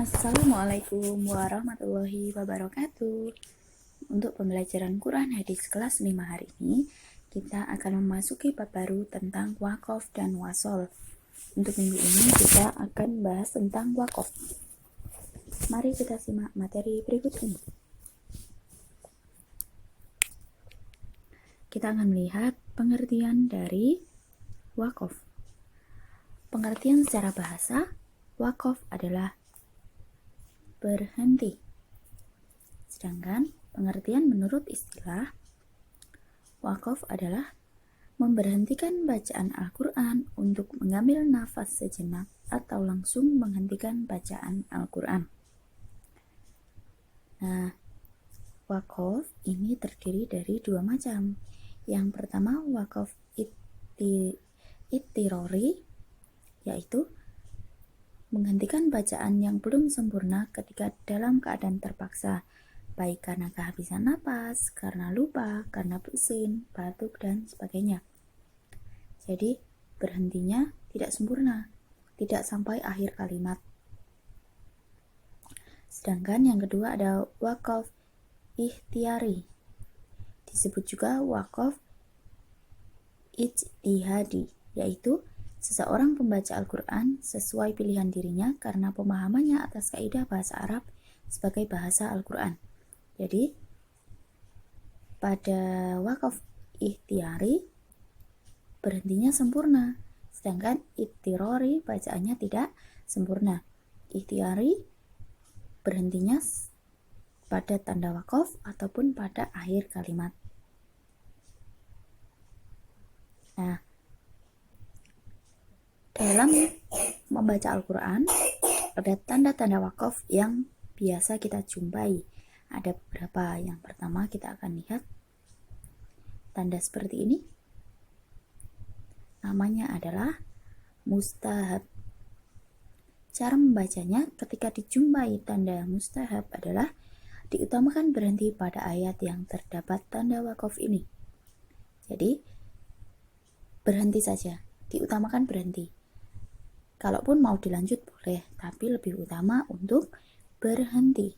Assalamualaikum warahmatullahi wabarakatuh. Untuk pembelajaran Quran hadis kelas 5 hari ini, kita akan memasuki bab baru tentang wakaf dan wasol. Untuk minggu ini kita akan bahas tentang wakaf. Mari kita simak materi berikut ini. Kita akan melihat pengertian dari wakaf. Pengertian secara bahasa, wakaf adalah berhenti. Sedangkan pengertian menurut istilah, wakaf adalah memberhentikan bacaan Al-Quran untuk mengambil nafas sejenak atau langsung menghentikan bacaan Al-Quran. Nah, wakaf ini terdiri dari dua macam. Yang pertama, wakaf ittirori, yaitu menghentikan bacaan yang belum sempurna ketika dalam keadaan terpaksa, baik karena kehabisan napas, karena lupa, karena bersin, batuk, dan sebagainya. Jadi, berhentinya tidak sempurna, tidak sampai akhir kalimat. Sedangkan yang kedua ada wakaf ikhtiyari, disebut juga wakaf ijtihadi, yaitu seseorang pembaca Al-Quran sesuai pilihan dirinya karena pemahamannya atas kaidah bahasa Arab sebagai bahasa Al-Quran. Jadi, pada wakaf ikhtiyari, berhentinya sempurna, sedangkan ittirori bacaannya tidak sempurna. Ikhtiyari berhentinya pada tanda wakaf ataupun pada akhir kalimat. Nah, dalam membaca Al-Quran ada tanda-tanda wakaf yang biasa kita jumpai. Ada beberapa. Yang pertama kita akan lihat tanda seperti ini. Namanya adalah mustahab. Cara membacanya ketika dijumpai tanda mustahab adalah diutamakan berhenti pada ayat yang terdapat tanda wakaf ini. Jadi, berhenti saja, diutamakan berhenti. Kalaupun mau dilanjut boleh, tapi lebih utama untuk berhenti.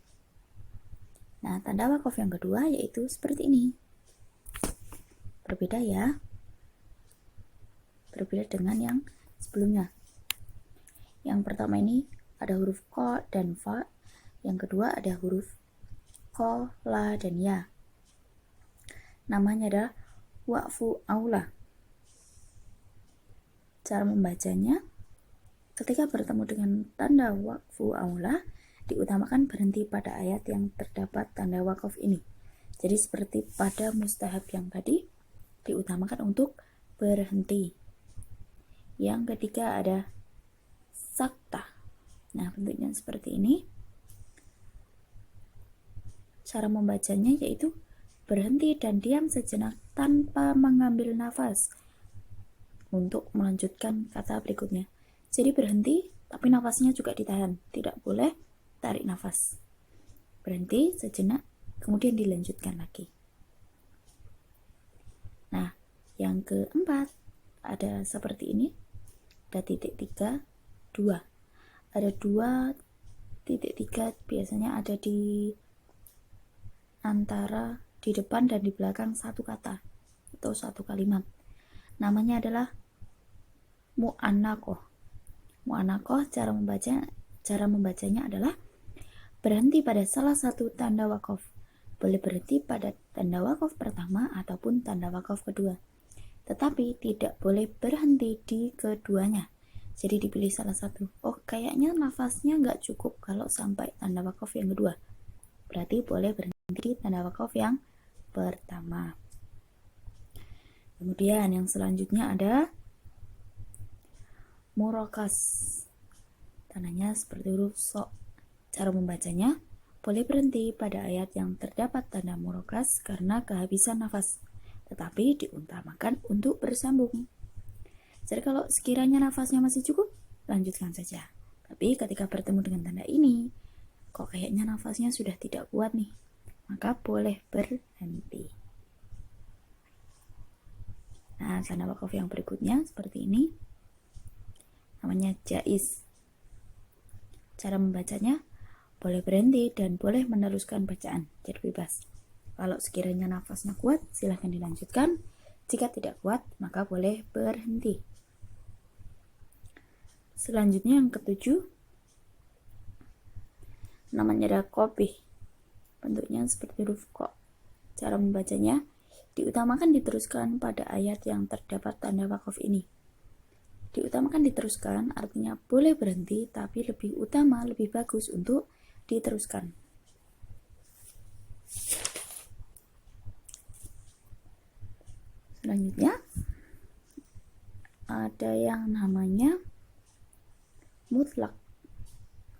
Nah, tanda wakaf yang kedua yaitu seperti ini. Berbeda ya. Berbeda dengan yang sebelumnya. Yang pertama ini ada huruf ko dan fa. Yang kedua ada huruf ko, la, dan ya. Namanya adalah waqfu aula. Cara membacanya, ketika bertemu dengan tanda waqfu aula, diutamakan berhenti pada ayat yang terdapat tanda wakaf ini. Jadi seperti pada mustahab yang tadi, diutamakan untuk berhenti. Yang ketiga ada sakta. Nah, bentuknya seperti ini. Cara membacanya yaitu berhenti dan diam sejenak tanpa mengambil nafas untuk melanjutkan kata berikutnya. Jadi berhenti, tapi nafasnya juga ditahan. Tidak boleh tarik nafas. Berhenti sejenak, kemudian dilanjutkan lagi. Nah, yang keempat ada seperti ini. Ada titik 3, 2. Ada 2 titik 3 biasanya ada di antara di depan dan di belakang satu kata atau satu kalimat. Namanya adalah mu'annakoh. Mu'annakoh cara membacanya adalah berhenti pada salah satu tanda wakaf. Boleh berhenti pada tanda wakaf pertama ataupun tanda wakaf kedua. Tetapi tidak boleh berhenti di keduanya. Jadi dipilih salah satu. Oh, kayaknya nafasnya nggak cukup kalau sampai tanda wakaf yang kedua. Berarti boleh berhenti di tanda wakaf yang pertama. Kemudian yang selanjutnya ada murokas. Tandanya seperti huruf so. Cara membacanya, boleh berhenti pada ayat yang terdapat tanda murokas karena kehabisan nafas, tetapi diutamakan untuk bersambung. Jadi kalau sekiranya nafasnya masih cukup, lanjutkan saja. Tapi ketika bertemu dengan tanda ini, kok kayaknya nafasnya sudah tidak kuat nih, maka boleh berhenti. Nah, tanda wakaf yang berikutnya seperti ini. Namanya jaiz. Cara membacanya boleh berhenti dan boleh meneruskan bacaan, jadi bebas. Kalau sekiranya nafasnya kuat, silahkan dilanjutkan. Jika tidak kuat, maka boleh berhenti. Selanjutnya yang ketujuh, namanya ada kopih. Bentuknya seperti huruf ko. Cara membacanya, diutamakan diteruskan pada ayat yang terdapat tanda wakaf ini. Diutamakan diteruskan artinya boleh berhenti, tapi lebih utama, lebih bagus untuk diteruskan. Selanjutnya, ada yang namanya mutlak.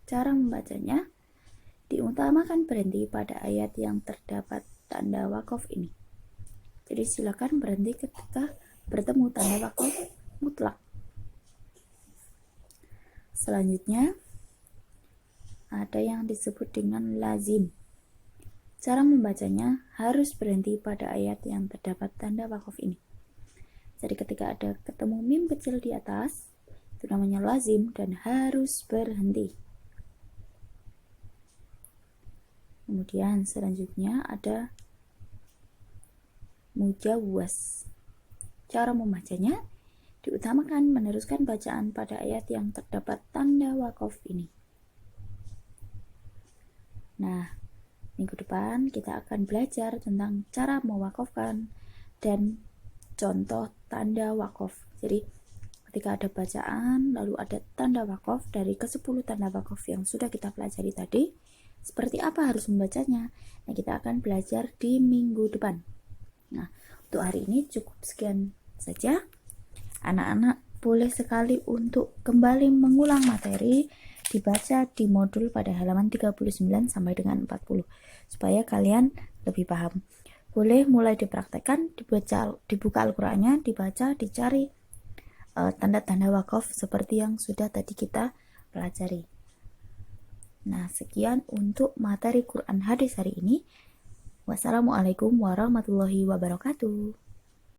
Cara membacanya, diutamakan berhenti pada ayat yang terdapat tanda wakaf ini. Jadi silakan berhenti ketika bertemu tanda wakaf mutlak. Selanjutnya, ada yang disebut dengan lazim. Cara membacanya harus berhenti pada ayat yang terdapat tanda wakaf ini. Jadi ketika ada ketemu mim kecil di atas, itu namanya lazim dan harus berhenti. Kemudian selanjutnya ada mujawwas. Cara membacanya, diutamakan meneruskan bacaan pada ayat yang terdapat tanda wakaf ini. Nah, minggu depan kita akan belajar tentang cara mewakafkan dan contoh tanda wakaf. Jadi ketika ada bacaan lalu ada tanda wakaf dari ke-10 tanda wakaf yang sudah kita pelajari tadi, seperti apa harus membacanya? Nah, kita akan belajar di minggu depan. Nah, untuk hari ini cukup sekian saja. Anak-anak boleh sekali untuk kembali mengulang materi dibaca di modul pada halaman 39 sampai dengan 40 supaya kalian lebih paham. Boleh mulai dipraktekkan, dibuka Al-Qur'annya, dibaca, dicari tanda-tanda wakaf seperti yang sudah tadi kita pelajari. Nah, sekian untuk materi Quran hadis hari ini. Wassalamualaikum warahmatullahi wabarakatuh.